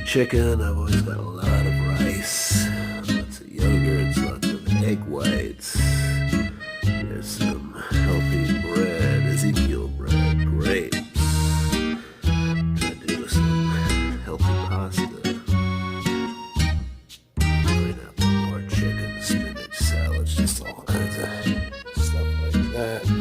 chicken. I've always got a lot of rice, lots of yogurts, lots of egg whites. There's some healthy bread, Ezekiel bread, grapes. Try to do some healthy pasta. Pineapple, more chicken, spinach, salads, just all kinds of stuff like that.